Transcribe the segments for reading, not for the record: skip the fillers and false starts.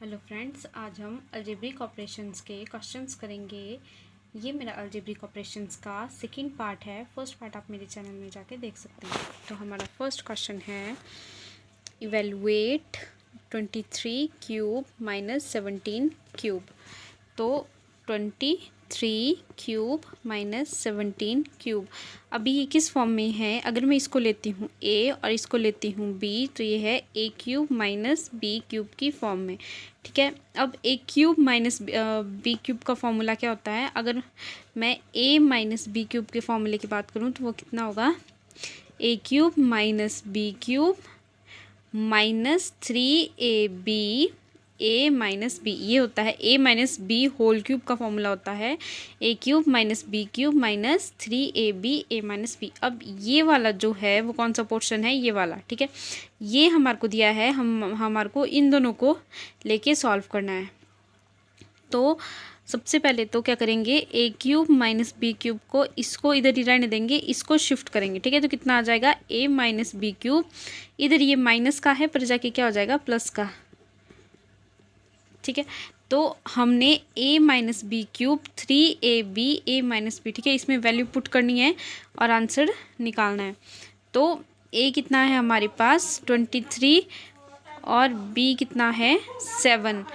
Hello friends, आज हम algebraic operations के क्वेश्चंस करेंगे। ये मेरा अलजेब्रिक ऑपरेशंस का सेकंड पार्ट है। फर्स्ट पार्ट आप मेरे चैनल में जाके देख सकते हैं। तो हमारा फर्स्ट क्वेश्चन है इवेलुएट 23 क्यूब माइनस 17 क्यूब। तो 23 क्यूब माइनस 17 क्यूब, अभी ये किस फॉर्म में है? अगर मैं इसको लेती हूँ a और इसको लेती हूँ b, तो ये है a cube minus b cube की फॉर्म में। ठीक है, अब a cube minus b cube का फॉर्मूला क्या होता है? अगर मैं a माइनस b क्यूब के फॉर्मूले की बात करूँ तो वो कितना होगा? a cube minus b cube minus 3ab a minus B, ये होता है a minus b whole cube का फॉर्मूला होता है a cube minus B cube minus 3ab a minus b. अब ये वाला जो है वो कौन सा पोर्शन है? ये वाला। ठीक है, ये हमारे को दिया है, हमारे को इन दोनों को लेके सॉल्व करना है। तो सबसे पहले तो क्या करेंगे, a cube minus B cube को इसको इधर ही रहने देंगे, इसको शिफ्ट करेंगे। ठीक है, तो कितना आ जाएगा? a माइनस बी क्यूब, इधर ये माइनस का है पर जाके क्या हो जाएगा? प्लस का। ठीक है, तो हमने a minus B cube 3ab a minus b, ठीक है, इसमें वैल्यू पुट करनी है और आंसर निकालना है। तो a कितना है हमारे पास? 23 और b कितना है? 7।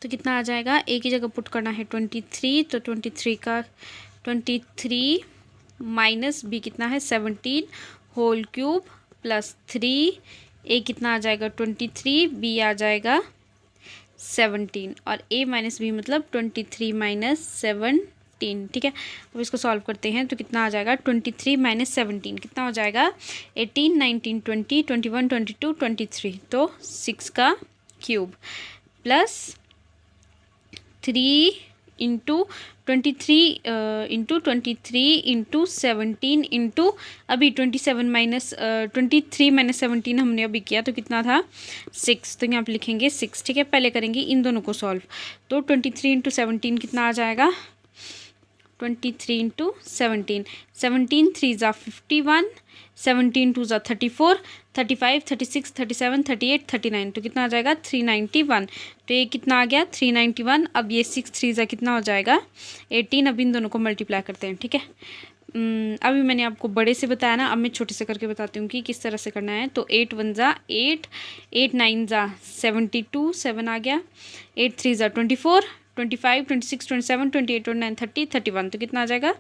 तो कितना आ जाएगा? a की जगह पुट करना है 23, तो 23 माइनस b कितना है? 17 होल क्यूब प्लस 3, a कितना आ जाएगा? 23, b आ जाएगा 17 और a माइनस बी मतलब 23 माइनस 17। ठीक है, अब इसको सॉल्व करते हैं तो कितना आ जाएगा? 23 माइनस 17 कितना हो जाएगा? 18, 19, 20, 21, 22, 23, तो 6 का cube plus 3 into 23 into 23 into 17 into अभी 23 माइनस 17 हमने अभी किया तो कितना था? 6। तो यहाँ पे लिखेंगे 6। ठीक है, पहले करेंगे इन दोनों को सॉल्व। तो 23 इंटू 17 कितना आ जाएगा? 23 इंटू 17, 17 3 ज़ा 51, 17 2 ज़ा 34, 35 36 37 38 39, तो कितना आ जाएगा? 391। तो ये कितना आ गया? 391। अब ये 6 3 ज़ा कितना हो जाएगा? 18। अब इन दोनों को मल्टीप्लाई करते हैं। ठीक है, अभी मैंने आपको बड़े से बताया ना, अब मैं छोटे से करके बताती हूँ कि किस तरह से करना है। तो 8 1 ज़ा 8, 8 9 ज़ा 72, 7 आ गया, 8 3 ज़ा 24, 25 26 27 28 29 30 31, तो कितना आ जाएगा?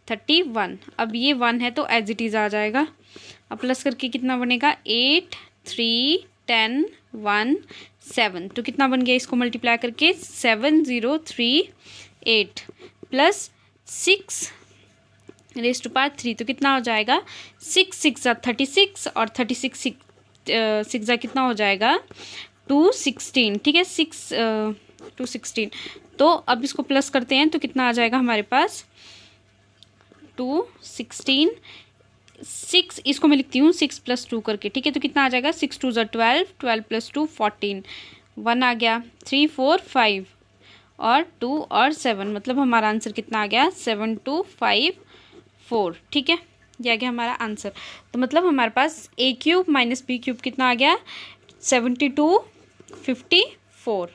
31। अब ये 1 है तो एज इट इज़ आ जाएगा। अब प्लस करके कितना बनेगा? 8 3 10 1 7, तो कितना बन गया? इसको मल्टीप्लाई करके 7038 प्लस 6 रेज़ टू पावर 3, तो कितना हो जाएगा? 6 6 ज़ा 36 और 36 6 ज़ा कितना हो जाएगा? 216। ठीक है, 216। तो अब इसको प्लस करते हैं तो कितना आ जाएगा हमारे पास? 216 6, इसको मैं लिखती हूँ 6 + 2 करके। ठीक है, तो कितना आ जाएगा? 6 2 ज़ा 12, 12 + 2 14, 1 आ गया, 3 4 5 और 2 और 7, मतलब हमारा आंसर कितना आ गया? 7254। ठीक है, ये आ गया हमारा आंसर। तो मतलब हमारे पास a cube minus b cube कितना आ गया? 7254।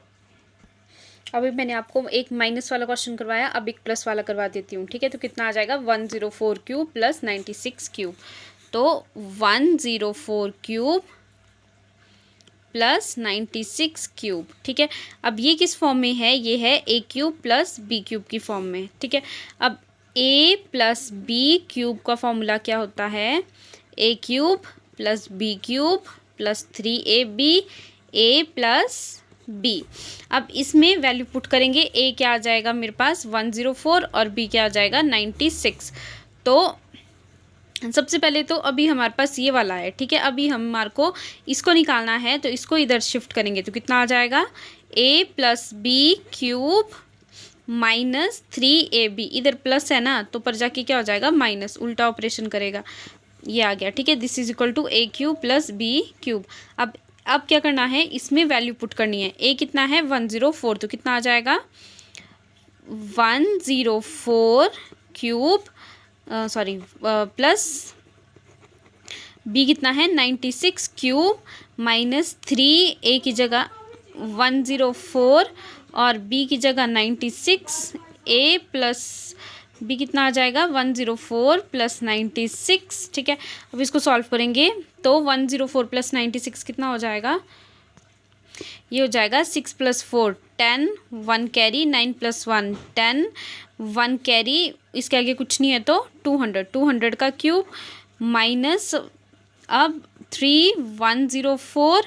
अभी मैंने आपको एक माइनस वाला क्वेश्चन करवाया, अब एक प्लस वाला करवा देती हूँ। ठीक है, तो कितना आ जाएगा? 104 क्यूब प्लस 96 क्यूब। तो 104 क्यूब प्लस 96 क्यूब। ठीक है, अब ये किस फॉर्म में है? ये है a cube plus b cube की फॉर्म में। ठीक है, अब a प्लस b क्यूब का फॉर्मूला क्या होता है? a cube plus b cube plus 3ab a plus b। अब इसमें वैल्यू पुट करेंगे, a क्या आ जाएगा मेरे पास? 104 और b क्या आ जाएगा? 96। तो सबसे पहले तो अभी हमारे पास ये वाला है। ठीक है, अभी हमारे को इसको निकालना है, तो इसको इधर शिफ्ट करेंगे तो कितना आ जाएगा? a plus b cube minus 3ab, इधर प्लस है ना तो पर जाके क्या हो जाएगा? माइनस, उल्टा ऑपरेशन करेगा, ये आ गया। ठीक है, this is equal to a cube plus b cube. अब क्या करना है? इसमें वैल्यू पुट करनी है। a कितना है? 104, तो कितना आ जाएगा? 104 क्यूब प्लस b कितना है? 96 क्यूब -3, ए की जगह 104 और बी की जगह 96, ए प्लस बी कितना आ जाएगा 104 प्लस 96, ठीक है। अब इसको सॉल्व करेंगे तो 104 प्लस 96 कितना हो जाएगा, ये हो जाएगा 6 + 4 10, 1 कैरी, 9 + 1 10, 1 कैरी, इसके आगे कुछ नहीं है तो 200 का क्यूब माइनस अब 3 104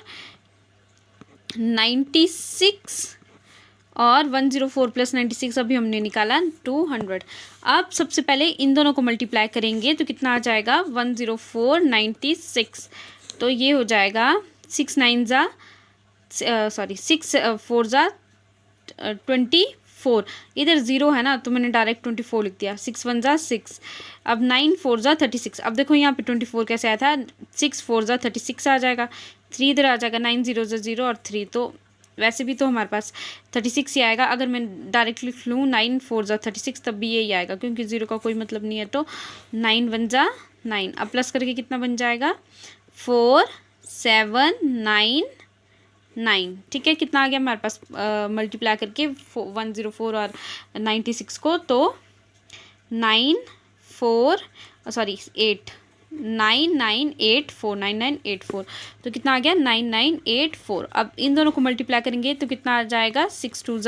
96 और 104 प्लस 96 अभी हमने निकाला 200। अब सबसे पहले इन दोनों को मल्टीप्लाई करेंगे तो कितना आ जाएगा 104 96, तो ये हो जाएगा 6 4 24, इधर 0 है ना तो मैंने डायरेक्ट 24 लिख दिया, 6 1 6, अब 9 4 36। अब देखो यहाँ पे 24 कैसे आया था, 6 4 36 आ जाएगा, 3 इधर आ जाएगा, 9 0 0 और 3, तो वैसे भी तो हमारे पास 36 ही आएगा। अगर मैं डायरेक्ट लिख लूँ 9 4 36 तब भी यही आएगा, क्योंकि 0 का कोई मतलब नहीं है, तो 9 1 9। अब प्लस करके कितना बन जाएगा 4 7 9 9, ठीक है। कितना आ गया हमारे पास मल्टीप्लाई करके 104 और 96 को, तो 9984 तो कितना आ गया 9984। अब इन दोनों को मल्टीप्लाई करेंगे तो कितना आ जाएगा 3 2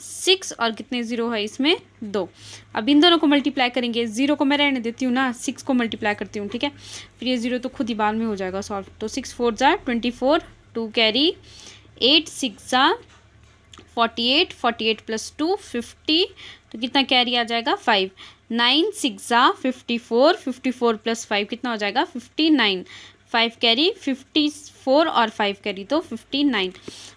6 और कितने 0 है इसमें 2। अब इन दोनों को मल्टीप्लाई करेंगे, 0 को मैं रहने देती हूँ ना, 6 को मल्टीप्लाई करती हूँ, ठीक है। फिर ये 0 तो खुद ही बाद में हो जाएगा सॉल्व, तो 6 4 24, 2 कैरी, 8 6 48, 48 + 2 50, तो कितना कैरी आ जाएगा 5, 9 6 54, 54 + 5 कितना हो जाएगा 59, 5 कैरी 54 और 5 कैरी तो 59,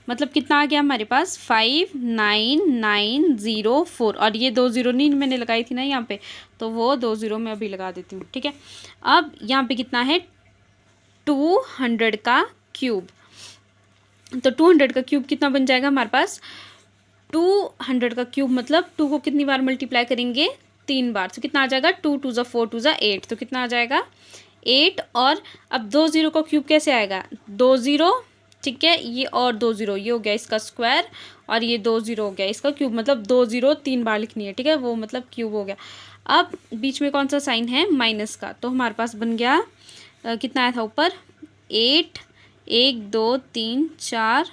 मतलब कितना आ गया हमारे पास 59904। और ये 2 0 नहीं मैंने लगाई थी ना यहाँ पे, तो वो 2 0 मैं अभी लगा देती हूँ, ठीक है। अब यहाँ पे कितना है 200 का क्यूब, तो 200 का क्यूब कितना बन जाएगा हमारे पास 200 का क्यूब, मतलब 2 को कितनी बार मल्टीप्लाई करेंगे 3 बार, तो कितना आ जाएगा 2 2 4 2 8, तो कितना आ जाएगा 8। और अब 2 0 का क्यूब कैसे आएगा 2 0, ठीक है, ये और 2 0, ये हो गया इसका स्क्वायर और ये 2 0 हो गया इसका क्यूब, मतलब 2 0 3 बार लिखनी है, ठीक है, वो मतलब क्यूब हो गया। अब बीच में कौन सा साइन है माइनस का, तो हमारे पास बन गया कितना आया था ऊपर 8 1 2 3 4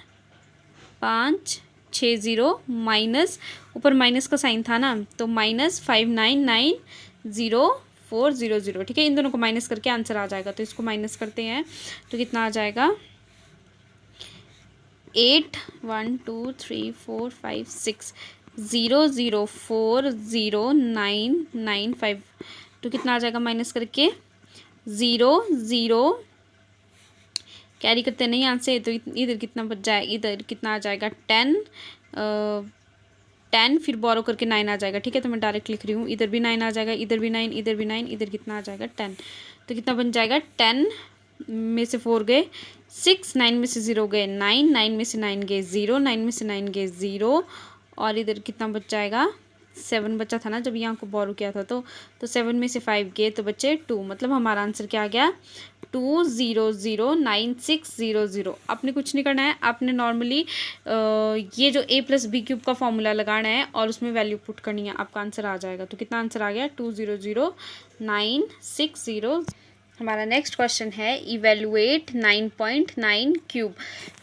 5 6 0 माइनस, ऊपर माइनस का साइन था ना, तो -599040, ठीक है। इन दोनों को माइनस करके आंसर आ जाएगा, तो इसको माइनस करते हैं तो कितना आ जाएगा 8 1 2 3 4 5 6 0 0 4 0 9 9 5, तो कितना आ जाएगा माइनस करके 0 0 कैरी करते नहीं यहाँ से, तो इधर कितना बच जाए, इधर कितना आ जाएगा 10 10, फिर बोरो करके 9 आ जाएगा, ठीक है, तो मैं डायरेक्ट लिख रही हूँ, इधर भी 9 आ जाएगा, इधर भी 9, इधर भी 9, इधर कितना आ जाएगा 10, तो कितना बन जाएगा 10 में से 4 गए 6, 9 में से 0 गए 9, 9 में से 9 गए 0, 9 में से 9 गए 0, और इधर कितना बच जाएगा 7 बचा था ना जब यहाँ को बोरो किया था, तो 7 में से 5 गए तो बचे 2, मतलब हमारा आंसर क्या आ गया 2009600। आपने कुछ नहीं करना है, आपने नॉर्मली ये जो a + b³ का फॉर्मूला लगाना है और उसमें वैल्यू पुट करनी है, आपका आंसर आ जाएगा। तो कितना आंसर आ गया 200960। हमारा नेक्स्ट क्वेश्चन है इवेलुएट 9.9 क्यूब।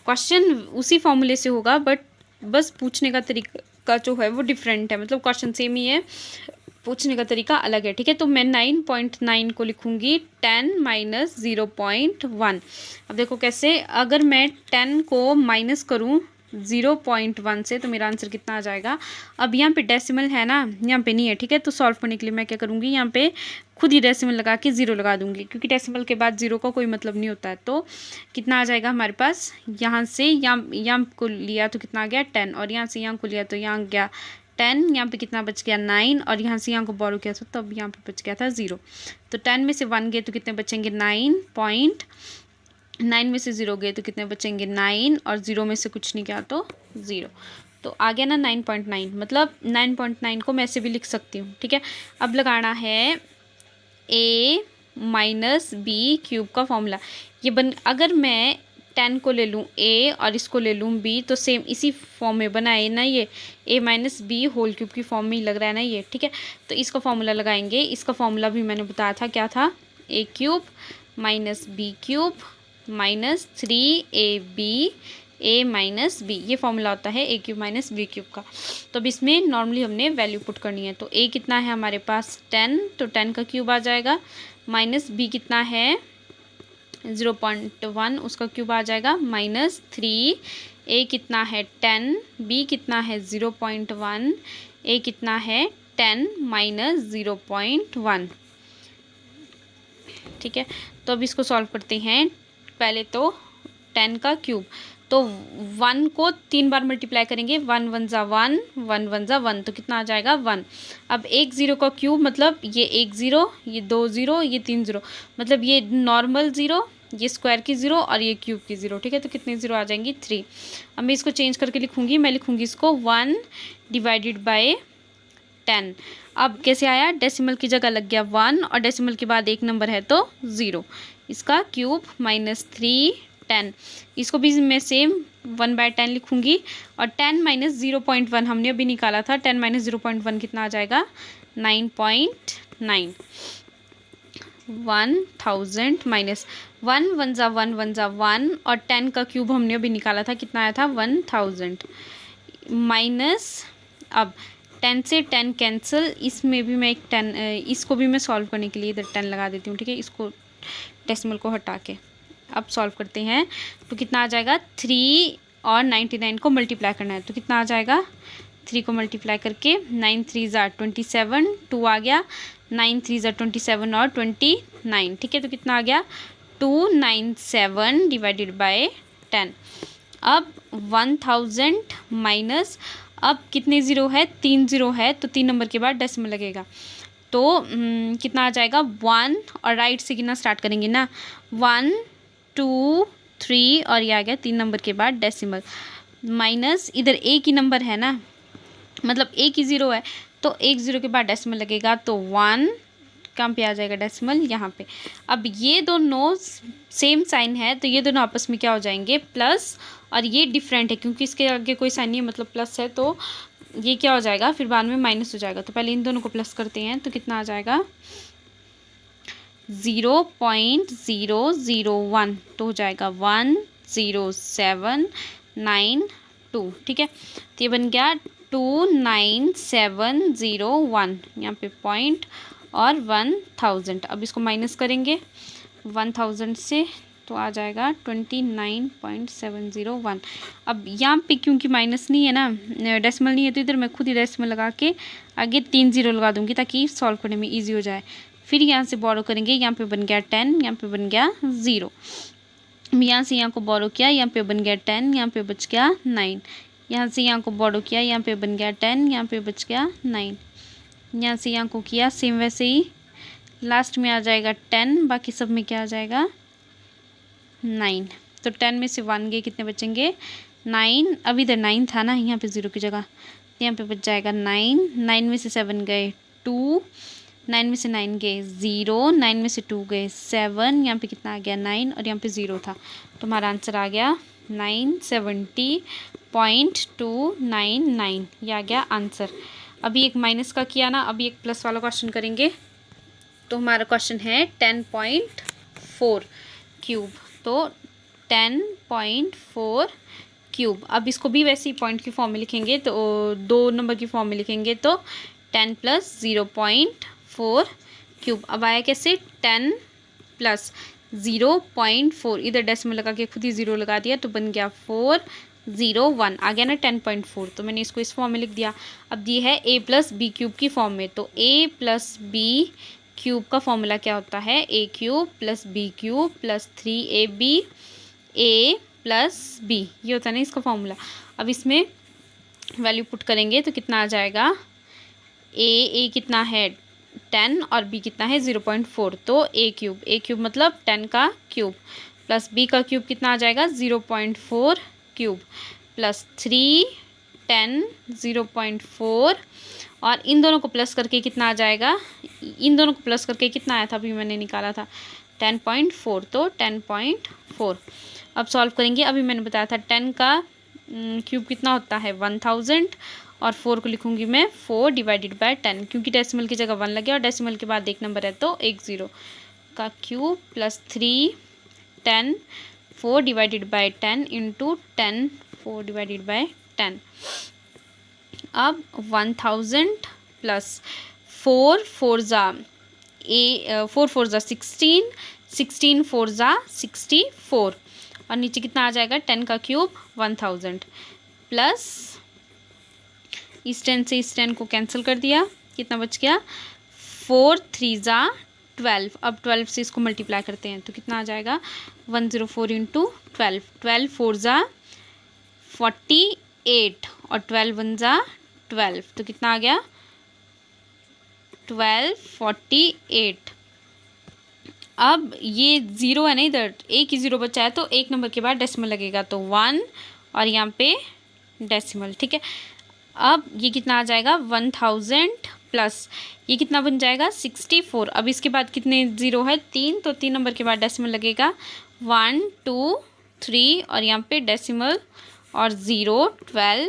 क्वेश्चन उसी फॉर्मूले से होगा बट बस पूछने का तरीका जो है वो डिफरेंट है, मतलब क्वेश्चन सेम ही है, पूछने का तरीका अलग है, ठीक है। तो मैं 9.9 को लिखूंगी 10 - 0.1। अब देखो कैसे, अगर मैं 10 को माइनस करूं 0.1 से तो मेरा आंसर कितना आ जाएगा। अब यहाँ पे डेसिमल है ना, यहाँ पे नहीं है, ठीक है, तो सॉल्व करने के लिए मैं क्या करूँगी, यहाँ पे खुद ही डेसिमल लगा के 0 लगा दूंगी, क्योंकि डेसिमल के बाद 0 का कोई मतलब नहीं होता है। तो कितना आ जाएगा हमारे पास, यहाँ से यहाँ को लिया तो कितना आ गया 10, और यहाँ से यहाँ को लिया तो यहाँ गया 10, यहाँ पे कितना बच गया 9, और यहाँ से यहाँ को बोरो किया था तब यहाँ पे बच गया था 0। तो 10 में से 1 गए तो कितने बचेंगे 9 में से 0 गए तो कितने बचेंगे 9, और 0 में से कुछ नहीं गया तो 0। तो आ गया ना 9.9, मतलब 9.9 को मैं ऐसे भी लिख सकती हूँ, ठीक है। अब लगाना है a माइनस बी क्यूब का फॉर्मूला ये अगर मैं 10 को ले लूँ ए और इसको ले लूँ बी तो सेम इसी फॉर्म में बना है ना, ये ए माइनस बी होल क्यूब की फॉर्म में ही लग रहा है ना ये, ठीक है। तो इसका फॉर्मूला लगाएंगे, इसका फॉर्मूला भी मैंने बताया था, क्या था, A cube minus B cube minus 3ab A minus B, ये फॉर्मूला होता है A cube minus B cube का। तो अब इसमें नॉर्मली हमने वैल्यू पुट करनी है। तो ए कितना है हमारे पास 10, तो 10 का क्यूब आ जाएगा, माइनस बी कितना है 0.1, उसका क्यूब आ जाएगा, माइनस 3, ए कितना है 10, बी कितना है 0.1, ए कितना है 10 माइनस 0.1, ठीक है। तो अब इसको सॉल्व करते हैं। पहले तो 10 का क्यूब, तो 1 को 3 बार मल्टीप्लाई करेंगे, 1 1 ज़ा 1, 1 1 ज़ा 1, तो कितना आ जाएगा 1। अब एक ज़ीरो का क्यूब मतलब ये 1 ज़ीरो, ये 2 ज़ीरो, ये 3 ज़ीरो, मतलब ये नॉर्मल ज़ीरो, ये स्क्वायर की ज़ीरो और ये क्यूब की ज़ीरो, ठीक है। तो कितने ज़ीरो आ जाएंगी 3। अब मैं इसको चेंज करके लिखूँगी, मैं लिखूँगी इसको 1 डिवाइडेड बाय 10। अब कैसे आया, डेसिमल की जगह लग गया 1 और डेसिमल के बाद एक नंबर है तो 0, इसका क्यूब माइनस 3 10, इसको भी मैं सेम 1/10 लिखूँगी। और 10 माइनस 0.1 हमने अभी निकाला था, 10 माइनस 0.1 कितना आ जाएगा 9.9, 1000 माइनस 1 1 ज़ा 1 1 ज़ा 1 और 10 का क्यूब हमने अभी निकाला था, कितना आया था 1000 माइनस, अब 10 से 10 कैंसिल, इसमें भी मैं एक 10, इसको भी मैं सॉल्व करने के लिए इधर 10 लगा देती हूँ, ठीक है, इसको डेसिमल को हटा के। अब सॉल्व करते हैं तो कितना आ जाएगा, 3 और 99 को मल्टीप्लाई करना है, तो कितना आ जाएगा 3 को मल्टीप्लाई करके 9 3 ज़ा 27, 2 आ गया, 9 3 ज़ा 27 और 29, ठीक है। तो कितना आ गया 297 डिवाइडेड बाय 10। अब 1000 माइनस, अब कितने ज़ीरो है, 3 ज़ीरो है, तो 3 नंबर के बाद डेसिमल लगेगा, तो कितना आ जाएगा 1 और राइट से गिनना स्टार्ट करेंगे ना, 1 2 3 और ये आ गया 3 नंबर के बाद डेसिमल, माइनस इधर एक ही नंबर है ना, मतलब एक ही ज़ीरो है, तो एक ज़ीरो के बाद डेसिमल लगेगा, तो 1 कहाँ पे आ जाएगा डेसिमल, यहाँ पे। अब ये दोनों सेम साइन है तो ये दोनों आपस में क्या हो जाएंगे प्लस, और ये डिफरेंट है क्योंकि इसके आगे कोई साइन नहीं है, मतलब प्लस है, तो ये क्या हो जाएगा फिर बाद में माइनस हो जाएगा। तो पहले इन दोनों को प्लस करते हैं, तो कितना आ जाएगा 0.001, तो हो जाएगा 10792, ठीक है। तो ये बन गया 29701, यहाँ पे पॉइंट और 1000। अब इसको माइनस करेंगे 1000 से, तो आ जाएगा 29.701। अब यहाँ पे क्योंकि माइनस नहीं है ना, डेसिमल नहीं है, तो इधर मैं खुद ही डेसिमल लगा के आगे 3 ज़ीरो लगा दूँगी ताकि सॉल्व करने में ईजी हो जाए। फिर यहाँ से बोरो करेंगे, यहाँ पे बन गया 10, यहाँ पे बन गया 0, यहाँ से यहाँ को बोरो किया, यहाँ पे बन गया 10, यहाँ पे बच गया 9, यहाँ से यहाँ को बोरो किया, यहाँ पे बन गया 10, यहाँ पे बच गया 9, यहाँ से यहाँ को किया सेम वैसे ही, लास्ट में आ जाएगा 10, बाकी सब में क्या आ जाएगा 9। तो 10 में से 1 गए, कितने बचेंगे 9, अब इधर 9 था ना यहाँ पे 0 की जगह, तो यहाँ पे बच जाएगा 9, 9 में से 7 गए 2, 9 में से 9 गए 0, 9 में से 2 गए 7, यहाँ पे कितना आ गया 9 और यहाँ पे 0 था, तो हमारा आंसर आ गया 970.299, ये आ गया आंसर। अभी एक माइनस का किया ना, अभी एक प्लस वाला क्वेश्चन करेंगे। तो हमारा क्वेश्चन है 10.4 क्यूब, तो 10.4 क्यूब। अब इसको भी वैसे ही पॉइंट की फॉर्म में लिखेंगे, तो 2 नंबर की फॉर्म में लिखेंगे, तो 10 प्लस 0.4 क्यूब। अब आया कैसे 10 प्लस 0.4, इधर डेसिमल लगा के खुद ही 0 लगा दिया, तो बन गया 401, आ गया ना 10.4, तो मैंने इसको इस फॉर्म में लिख दिया। अब ये है a प्लस बी क्यूब की फॉर्म में, तो a प्लस बी क्यूब का फॉर्मूला क्या होता है, a cube plus b cube plus 3ab a plus b, ये होता है ना इसका फॉर्मूला। अब इसमें वैल्यू पुट करेंगे तो कितना आ जाएगा, a कितना है 10 और b कितना है 0.4, तो a क्यूब मतलब 10 का क्यूब प्लस b का क्यूब कितना आ जाएगा 0.4 क्यूब प्लस 3 10 0.4 और इन दोनों को प्लस करके कितना आ जाएगा, इन दोनों को प्लस करके कितना आया था अभी मैंने निकाला था 10.4, तो 10.4। अब सॉल्व करेंगे। अभी मैंने बताया था 10 का क्यूब कितना होता है 1000, और 4 को लिखूंगी मैं 4 डिवाइडेड बाय 10, क्योंकि डेसिमल की जगह 1 लगे और डेसिमल के बाद एक नंबर है तो एक 0 का cube plus 3 10 4 divided by 10 into 10 4 divided by 10। अब 1000 प्लस 4 4 ज़ा 16, 16 4 ज़ा 64, और नीचे कितना आ जाएगा 10 का क्यूब 1000 प्लस इस 10 से इस 10 को कैंसिल कर दिया, कितना बच गया 4 3 ज़ा 12। अब 12 से इसको मल्टीप्लाई करते हैं तो कितना आ जाएगा 104 इंटू 12, 12 4 ज़ा 48 और 12 1 ज़ा 12, तो कितना आ गया 1248। अब ये 0 है ना इधर, एक ही 0 बचा है तो एक नंबर के बाद डेसिमल लगेगा तो 1 और यहाँ पे डेसिमल, ठीक है। अब ये कितना आ जाएगा 1000 प्लस ये कितना बन जाएगा 64। अब इसके बाद कितने 0 है 3, तो 3 नंबर के बाद डेसिमल लगेगा 1 2 3 और यहाँ पे डेसिमल और 0 12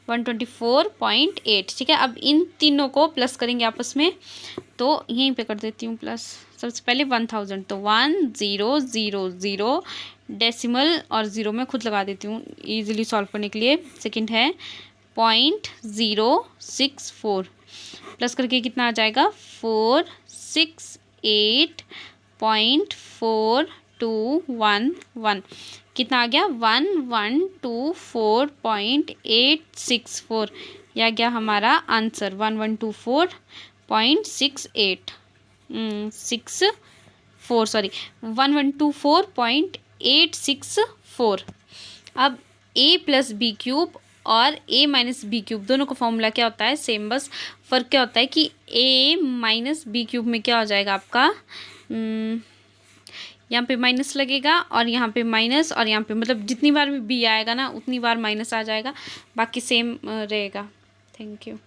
124.8, ठीक है। अब इन तीनों को प्लस करेंगे आपस में, तो यहीं पे कर देती हूँ प्लस। सबसे पहले 1000 तो 1000 डेसिमल और 0 में खुद लगा देती हूँ इजीली सॉल्व करने के लिए। सेकंड है 0.064 प्लस करके कितना आ जाएगा 468.4211, कितना आ गया 1124.864, यह गया हमारा आंसर 1124.864। अब a प्लस बी क्यूब और a माइनस बी क्यूब दोनों का फॉर्मूला क्या होता है सेम, बस फ़र्क क्या होता है कि a माइनस बी क्यूब में क्या हो जाएगा आपका यहाँ पे माइनस लगेगा और यहाँ पे माइनस, और यहाँ पे मतलब जितनी बार भी b आएगा ना उतनी बार माइनस आ जाएगा, बाकी सेम रहेगा। Thank you.